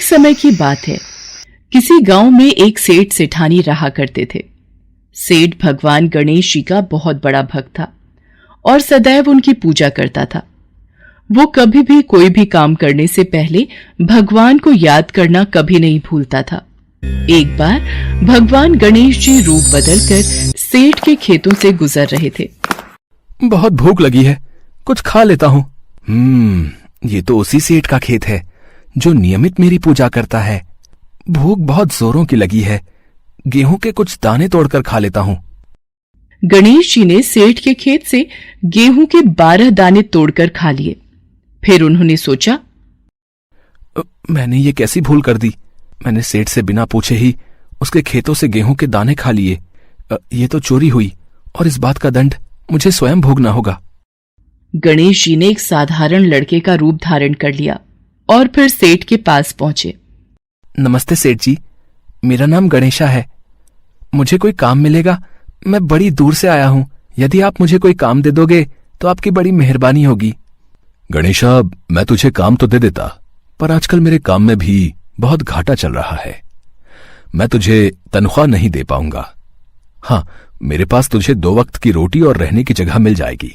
एक समय की बात है। किसी गांव में एक सेठ सेठानी रहा करते थे। सेठ भगवान गणेश जी का बहुत बड़ा भक्त था और सदैव उनकी पूजा करता था। वो कभी भी कोई भी काम करने से पहले भगवान को याद करना कभी नहीं भूलता था। एक बार भगवान गणेश जी रूप बदलकर सेठ के खेतों से गुजर रहे थे। बहुत भूख लगी है, कुछ खा लेता हूँ। ये तो उसी सेठ का खेत है जो नियमित मेरी पूजा करता है। भूख बहुत जोरों की लगी है, गेहूं के कुछ दाने तोड़कर खा लेता हूँ। गणेश जी ने सेठ के खेत से गेहूं के 12 दाने तोड़कर खा लिए। फिर उन्होंने सोचा, मैंने ये कैसी भूल कर दी। मैंने सेठ से बिना पूछे ही उसके खेतों से गेहूं के दाने खा लिए। ये तो चोरी हुई और इस बात का दंड मुझे स्वयं भोगना होगा। गणेश जी ने एक साधारण लड़के का रूप धारण कर लिया और फिर सेठ के पास पहुंचे। नमस्ते सेठ जी, मेरा नाम गणेशा है। मुझे कोई काम मिलेगा? मैं बड़ी दूर से आया हूं। यदि आप मुझे कोई काम दे दोगे तो आपकी बड़ी मेहरबानी होगी। गणेशा, मैं तुझे काम तो दे देता, पर आजकल मेरे काम में भी बहुत घाटा चल रहा है। मैं तुझे तनख्वाह नहीं दे पाऊंगा। हाँ, मेरे पास तुझे 2 वक्त की रोटी और रहने की जगह मिल जाएगी।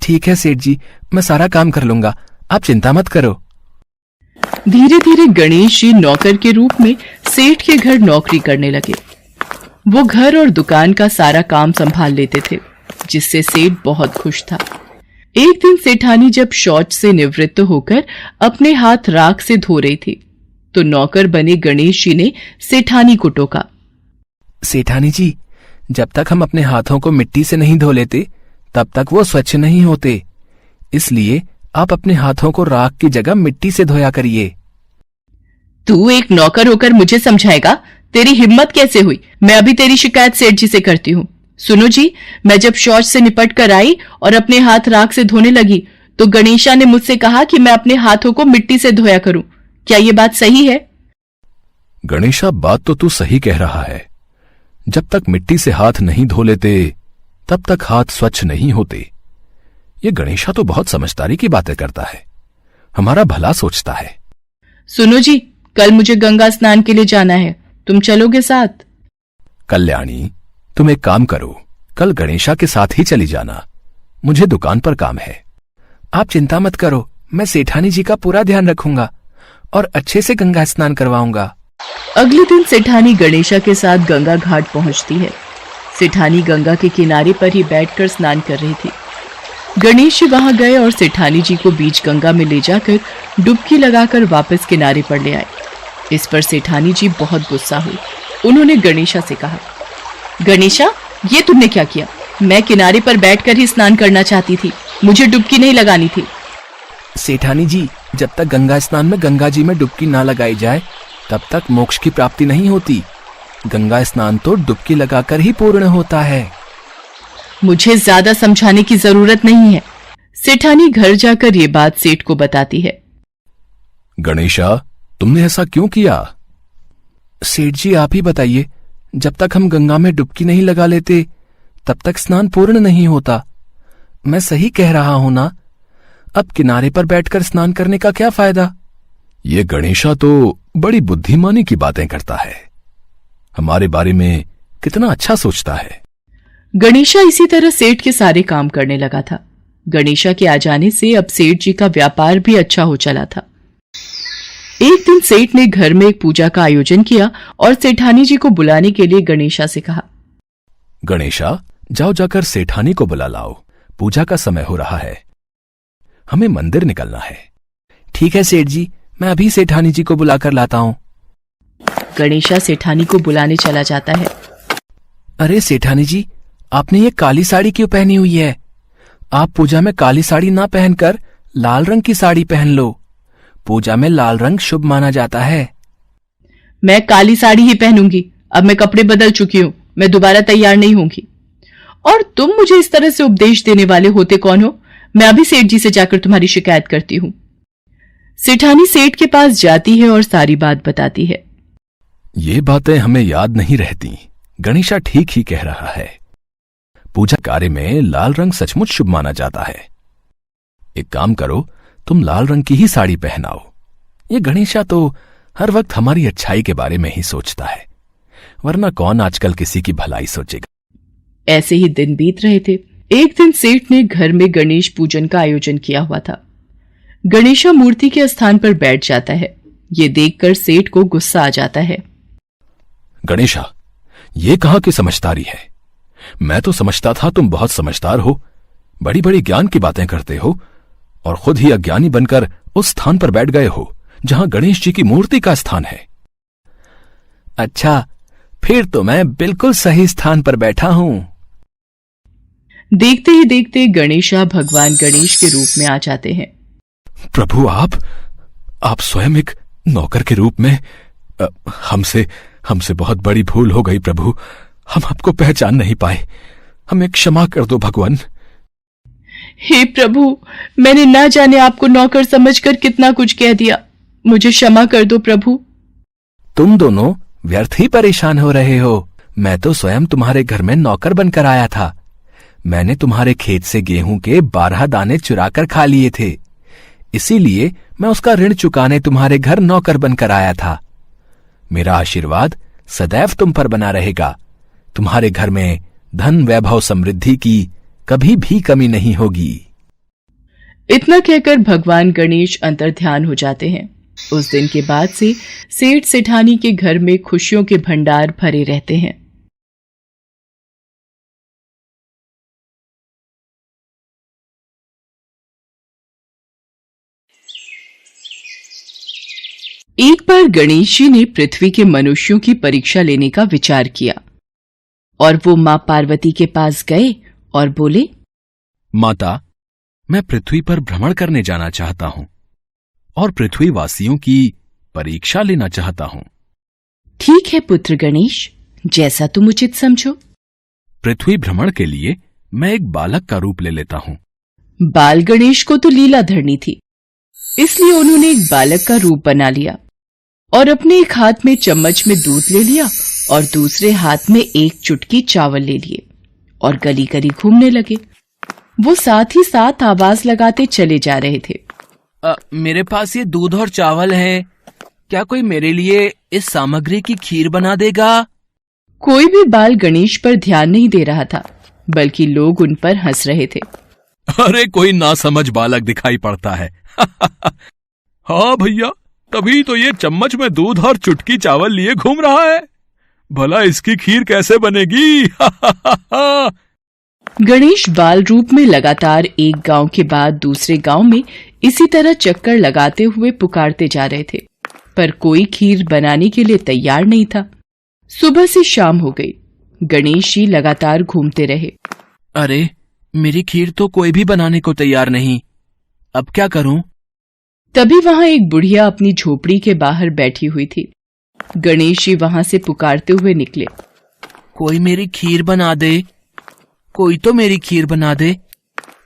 ठीक है सेठ जी, मैं सारा काम कर लूंगा, आप चिंता मत करो। धीरे धीरे गणेश जी नौकर के रूप में सेठ के घर नौकरी करने लगे। वो घर और दुकान का सारा काम संभाल लेते थे, जिससे सेठ बहुत खुश था। एक दिन सेठानी जब शौच से निवृत्त होकर अपने हाथ राख से धो रही थी तो नौकर बने गणेश जी ने सेठानी को टोका। सेठानी जी, जब तक हम अपने हाथों को मिट्टी से नहीं धो लेते तब तक वो स्वच्छ नहीं होते। इसलिए आप अपने हाथों को राख की जगह मिट्टी से धोया करिए। तू एक नौकर होकर मुझे समझाएगा? तेरी हिम्मत कैसे हुई? मैं अभी तेरी शिकायत सेठ जी से करती हूँ। सुनो जी, मैं जब शौच से निपट कर आई और अपने हाथ राख से धोने लगी तो गणेशा ने मुझसे कहा कि मैं अपने हाथों को मिट्टी से धोया करूं। क्या ये बात सही है? गणेशा, बात तो तू सही कह रहा है। जब तक मिट्टी से हाथ नहीं धो लेते तब तक हाथ स्वच्छ नहीं होते। ये गणेशा तो बहुत समझदारी की बातें करता है, हमारा भला सोचता है। सुनो जी, कल मुझे गंगा स्नान के लिए जाना है, तुम चलोगे साथ? कल्याणी, तुम एक काम करो, कल गणेशा के साथ ही चली जाना। मुझे दुकान पर काम है। आप चिंता मत करो, मैं सेठानी जी का पूरा ध्यान रखूंगा और अच्छे से गंगा स्नान करवाऊंगा। अगले दिन सेठानी गणेशा के साथ गंगा घाट पहुंचती है। सेठानी गंगा के किनारे पर ही बैठकर स्नान कर रही थी। गणेश जी वहां गए और सेठानी जी को बीच गंगा में ले जाकर डुबकी लगाकर वापस किनारे पर ले आए। इस पर सेठानी जी बहुत गुस्सा हुई। उन्होंने गणेशा से कहा, गणेशा, ये तुमने क्या किया? मैं किनारे पर बैठकर ही स्नान करना चाहती थी, मुझे डुबकी नहीं लगानी थी। सेठानी जी, जब तक गंगा स्नान में गंगा जी में डुबकी ना लगाई जाए तब तक मोक्ष की प्राप्ति नहीं होती। गंगा स्नान तो डुबकी लगाकर ही पूर्ण होता है। मुझे ज्यादा समझाने की जरूरत नहीं है। सेठानी घर जाकर ये बात सेठ को बताती है। गणेशा, तुमने ऐसा क्यों किया? सेठ जी, आप ही बताइए, जब तक हम गंगा में डुबकी नहीं लगा लेते तब तक स्नान पूर्ण नहीं होता। मैं सही कह रहा हूं ना? अब किनारे पर बैठकर स्नान करने का क्या फायदा? ये गणेशा तो बड़ी बुद्धिमानी की बातें करता है, हमारे बारे में कितना अच्छा सोचता है। गणेशा इसी तरह सेठ के सारे काम करने लगा था। गणेशा के आ जाने से अब सेठ जी का व्यापार भी अच्छा हो चला था। एक दिन सेठ ने घर में एक पूजा का आयोजन किया और सेठानी जी को बुलाने के लिए गणेशा से कहा, गणेशा, जाओ जाकर सेठानी को बुला लाओ, पूजा का समय हो रहा है, हमें मंदिर निकलना है। ठीक है सेठ जी, मैं अभी सेठानी जी को बुलाकर लाता हूं। गणेशा सेठानी को बुलाने चला जाता है। अरे सेठानी जी, आपने ये काली साड़ी क्यों पहनी हुई है? आप पूजा में काली साड़ी ना पहनकर लाल रंग की साड़ी पहन लो। पूजा में लाल रंग शुभ माना जाता है। मैं काली साड़ी ही पहनूंगी। अब मैं कपड़े बदल चुकी हूं, मैं दोबारा तैयार नहीं होंगी। और तुम मुझे इस तरह से उपदेश देने वाले होते कौन हो? मैं अभी सेठ जी से जाकर तुम्हारी शिकायत करती हूं। सेठानी सेठ के पास जाती है और सारी बात बताती है। ये बातें हमें याद नहीं रहती, गणेशा ठीक ही कह रहा है। पूजा कार्य में लाल रंग सचमुच शुभ माना जाता है। एक काम करो, तुम लाल रंग की ही साड़ी पहनाओ। ये गणेशा तो हर वक्त हमारी अच्छाई के बारे में ही सोचता है, वरना कौन आजकल किसी की भलाई सोचेगा। ऐसे ही दिन बीत रहे थे। एक दिन सेठ ने घर में गणेश पूजन का आयोजन किया हुआ था। गणेशा मूर्ति के स्थान पर बैठ जाता है। ये देखकर सेठ को गुस्सा आ जाता है। गणेशा, ये कहां की समझदारी है? मैं तो समझता था तुम बहुत समझदार हो, बड़ी बड़ी ज्ञान की बातें करते हो, और खुद ही अज्ञानी बनकर उस स्थान पर बैठ गए हो जहां गणेश जी की मूर्ति का स्थान है। अच्छा, फिर तो मैं बिल्कुल सही स्थान पर बैठा हूं। देखते ही देखते गणेशा भगवान गणेश के रूप में आ जाते हैं। प्रभु, आप स्वयं एक नौकर के रूप में हमसे बहुत बड़ी भूल हो गई प्रभु। हम आपको पहचान नहीं पाए, हमें क्षमा कर दो भगवान। हे प्रभु, मैंने ना जाने आपको नौकर समझकर कितना कुछ कह दिया, मुझे क्षमा कर दो प्रभु। तुम दोनों व्यर्थ ही परेशान हो रहे हो। मैं तो स्वयं तुम्हारे घर में नौकर बनकर आया था। मैंने तुम्हारे खेत से गेहूं के 12 दाने चुराकर खा लिए थे, इसीलिए मैं उसका ऋण चुकाने तुम्हारे घर नौकर बनकर आया था। मेरा आशीर्वाद सदैव तुम पर बना रहेगा। तुम्हारे घर में धन, वैभव, समृद्धि की कभी भी कमी नहीं होगी। इतना कहकर भगवान गणेश अंतर्ध्यान हो जाते हैं। उस दिन के बाद से सेठ सेठानी के घर में खुशियों के भंडार भरे रहते हैं। एक बार गणेश जी ने पृथ्वी के मनुष्यों की परीक्षा लेने का विचार किया और वो मां पार्वती के पास गए और बोले, माता, मैं पृथ्वी पर भ्रमण करने जाना चाहता हूं और पृथ्वी वासियों की परीक्षा लेना चाहता हूं। ठीक है पुत्र गणेश, जैसा तुम उचित समझो। पृथ्वी भ्रमण के लिए मैं एक बालक का रूप ले लेता हूं। बाल गणेश को तो लीला धरनी थी, इसलिए उन्होंने एक बालक का रूप बना लिया और अपने एक हाथ में चम्मच में दूध ले लिया और दूसरे हाथ में एक चुटकी चावल ले लिए और गली गली घूमने लगे। वो साथ ही साथ आवाज लगाते चले जा रहे थे। मेरे पास ये दूध और चावल है, क्या कोई मेरे लिए इस सामग्री की खीर बना देगा? कोई भी बाल गणेश पर ध्यान नहीं दे रहा था, बल्कि लोग उन पर हंस रहे थे। अरे, कोई नासमझ बालक दिखाई पड़ता है। हाँ भैया, तभी तो ये चम्मच में दूध और चुटकी चावल लिए घूम रहा है। भला इसकी खीर कैसे बनेगी? गणेश बाल रूप में लगातार एक गांव के बाद दूसरे गांव में इसी तरह चक्कर लगाते हुए पुकारते जा रहे थे, पर कोई खीर बनाने के लिए तैयार नहीं था। सुबह से शाम हो गई, गणेश जी लगातार घूमते रहे। अरे, मेरी खीर तो कोई भी बनाने को तैयार नहीं, अब क्या करूं? तभी वहां एक बुढ़िया अपनी झोपड़ी के बाहर बैठी हुई थी। गणेश जी वहां से पुकारते हुए निकले। कोई मेरी खीर बना दे, कोई तो मेरी खीर बना दे,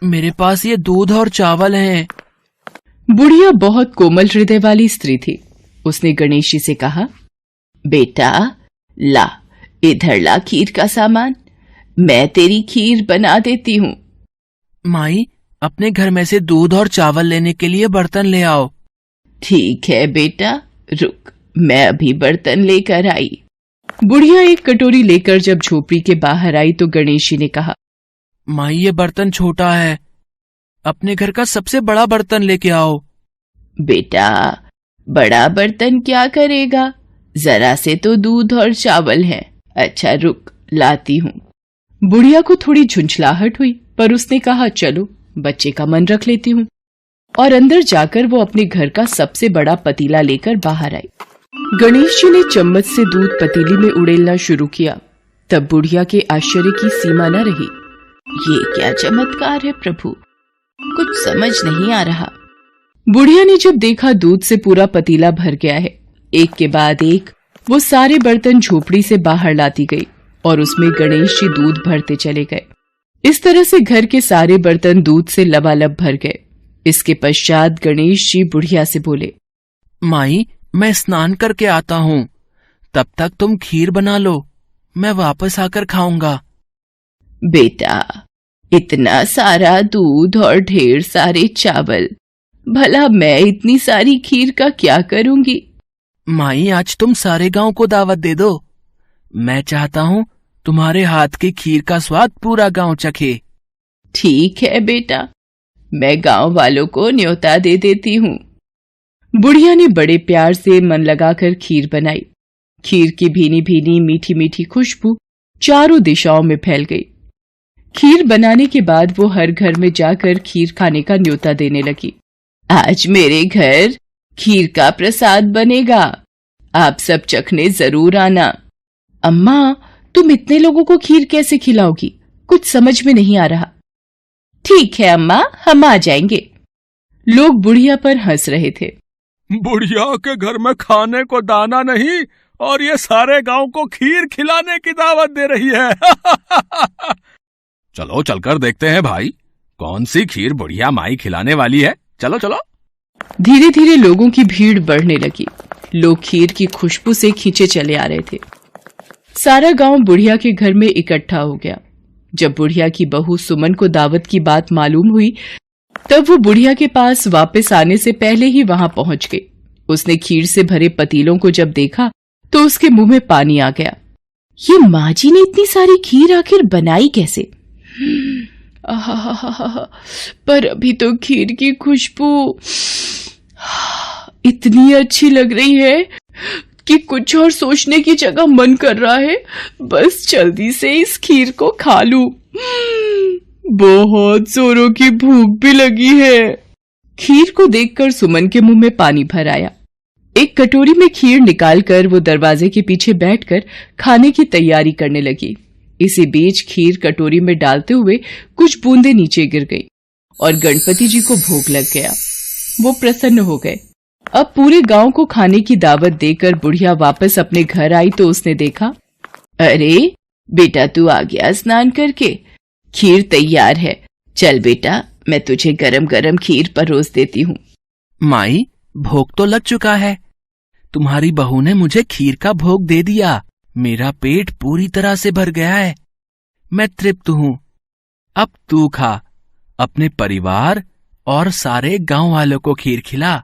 मेरे पास ये दूध और चावल हैं। बुढ़िया बहुत कोमल हृदय वाली स्त्री थी। उसने गणेश जी से कहा, बेटा ला, इधर ला खीर का सामान, मैं तेरी खीर बना देती हूँ। माई, अपने घर में से दूध और चावल लेने के लिए बर्तन ले आओ। ठीक है बेटा, रुक, मैं अभी बर्तन लेकर आई। बुढ़िया एक कटोरी लेकर जब झोपड़ी के बाहर आई तो गणेश जी ने कहा, माई, ये बर्तन छोटा है, अपने घर का सबसे बड़ा बर्तन लेके आओ। बेटा, बड़ा बर्तन क्या करेगा, जरा से तो दूध और चावल है। अच्छा रुक, लाती हूँ। बुढ़िया को थोड़ी झुंझलाहट हुई, पर उसने कहा, चलो बच्चे का मन रख लेती हूँ, और अंदर जाकर वो अपने घर का सबसे बड़ा पतीला लेकर बाहर आई। गणेश जी ने चम्मच से दूध पतीली में उड़ेलना शुरू किया। तब बुढ़िया के आश्चर्य की सीमा न रही। ये क्या चमत्कार है प्रभु, कुछ समझ नहीं आ रहा। बुढ़िया ने जब देखा दूध से पूरा पतीला भर गया है, एक के बाद एक वो सारे बर्तन झोपड़ी से बाहर लाती गई और उसमें गणेश जी दूध भरते चले गए। इस तरह से घर के सारे बर्तन दूध से लबालब भर गए। इसके पश्चात गणेश जी बुढ़िया से बोले, माई, मैं स्नान करके आता हूँ, तब तक तुम खीर बना लो, मैं वापस आकर खाऊंगा। बेटा, इतना सारा दूध और ढेर सारे चावल, भला मैं इतनी सारी खीर का क्या करूंगी? माई, आज तुम सारे गांव को दावत दे दो। मैं चाहता हूं तुम्हारे हाथ की खीर का स्वाद पूरा गांव चखे। ठीक है बेटा, मैं गांव वालों को न्योता दे देती हूँ। बुढ़िया ने बड़े प्यार से मन लगाकर खीर बनाई। खीर की भीनी भीनी मीठी मीठी खुशबू चारों दिशाओं में फैल गई। खीर बनाने के बाद वो हर घर में जाकर खीर खाने का न्योता देने लगी। आज मेरे घर खीर का प्रसाद बनेगा, आप सब चखने जरूर आना। अम्मा, तुम इतने लोगों को खीर कैसे खिलाओगी? कुछ समझ में नहीं आ रहा। ठीक है अम्मा, हम आ जाएंगे। लोग बुढ़िया पर हंस रहे थे। बुढ़िया के घर में खाने को दाना नहीं और ये सारे गांव को खीर खिलाने की दावत दे रही है। चलो चलकर देखते हैं भाई, कौन सी खीर बुढ़िया माई खिलाने वाली है। चलो चलो। धीरे धीरे लोगों की भीड़ बढ़ने लगी। लोग खीर की खुशबू से खींचे चले आ रहे थे। सारा गांव बुढ़िया के घर में इकट्ठा हो गया। जब बुढ़िया की बहू सुमन को दावत की बात मालूम हुई, तब वो बुढ़िया के पास वापस आने से पहले ही वहां पहुंच गई। उसने खीर से भरे पतीलों को जब देखा तो उसके मुंह में पानी आ गया। ये माँ जी ने इतनी सारी खीर आखिर बनाई कैसे? पर अभी तो खीर की खुशबू इतनी अच्छी लग रही है कि कुछ और सोचने की जगह मन कर रहा है बस जल्दी से इस खीर को खा लूं। बहुत जोरों की भूख भी लगी है। खीर को देखकर सुमन के मुंह में पानी भर आया। एक कटोरी में खीर निकालकर वो दरवाजे के पीछे बैठकर खाने की तैयारी करने लगी। इसी बीच खीर कटोरी में डालते हुए कुछ बूंदे नीचे गिर गई और गणपति जी को भोग लग गया। वो प्रसन्न हो गए। अब पूरे गांव को खाने की दावत देकर बुढ़िया वापस अपने घर आई तो उसने देखा, अरे बेटा, तू आ गया स्नान करके। खीर तैयार है, चल बेटा, मैं तुझे गरम गरम खीर परोस देती हूँ। माई, भोग तो लग चुका है। तुम्हारी बहू ने मुझे खीर का भोग दे दिया। मेरा पेट पूरी तरह से भर गया है। मैं तृप्त हूँ। अब तू खा, अपने परिवार और सारे गांव वालों को खीर खिला।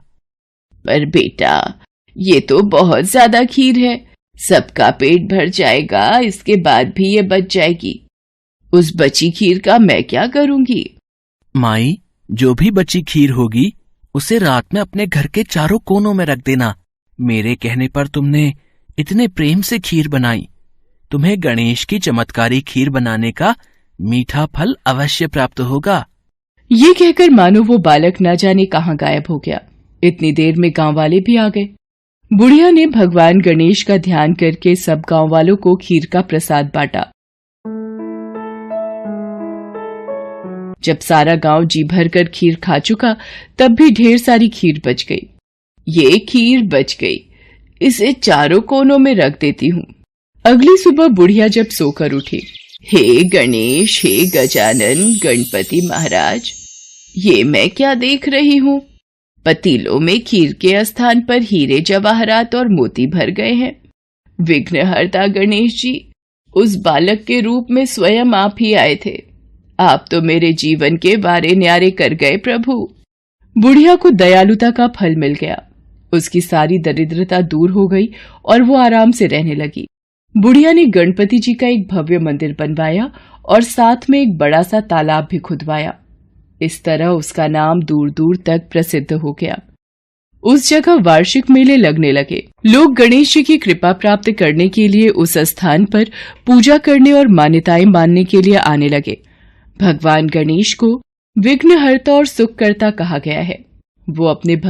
पर बेटा, ये तो बहुत ज्यादा खीर है, सबका पेट भर जाएगा, इसके बाद भी ये बच जाएगी। उस बची खीर का मैं क्या करूंगी? माई, जो भी बची खीर होगी उसे रात में अपने घर के चारों कोनों में रख देना। मेरे कहने पर तुमने इतने प्रेम से खीर बनाई, तुम्हें गणेश की चमत्कारी खीर बनाने का मीठा फल अवश्य प्राप्त होगा। ये कहकर मानो वो बालक न जाने कहाँ गायब हो गया। इतनी देर में गांव वाले भी आ गए। बुढ़िया ने भगवान गणेश का ध्यान करके सब गांव वालों को खीर का प्रसाद बांटा। जब सारा गांव जी भर कर खीर खा चुका, तब भी ढेर सारी खीर बच गई। ये खीर बच गई, इसे चारों कोनों में रख देती हूँ। अगली सुबह बुढ़िया जब सोकर उठी, हे गणेश, हे गजानन, गणपति महाराज, ये मैं क्या देख रही हूँ? पतीलों में खीर के स्थान पर हीरे जवाहरात और मोती भर गए हैं। विघ्नहर्ता गणेश जी उस बालक के रूप में स्वयं आप ही आए थे। आप तो मेरे जीवन के वारे न्यारे कर गए प्रभु। बुढ़िया को दयालुता का फल मिल गया। उसकी सारी दरिद्रता दूर हो गई और वो आराम से रहने लगी। बुढ़िया ने गणपति जी का एक भव्य मंदिर बनवाया और साथ में एक बड़ा सा तालाब भी खुदवाया। इस तरह उसका नाम दूर दूर तक प्रसिद्ध हो गया। उस जगह वार्षिक मेले लगने लगे। लोग गणेश जी की कृपा प्राप्त करने के लिए उस स्थान पर पूजा करने और मान्यताएं मानने के लिए आने लगे। भगवान गणेश को विघ्नहर्ता और सुखकर्ता कहा गया है। वो अपने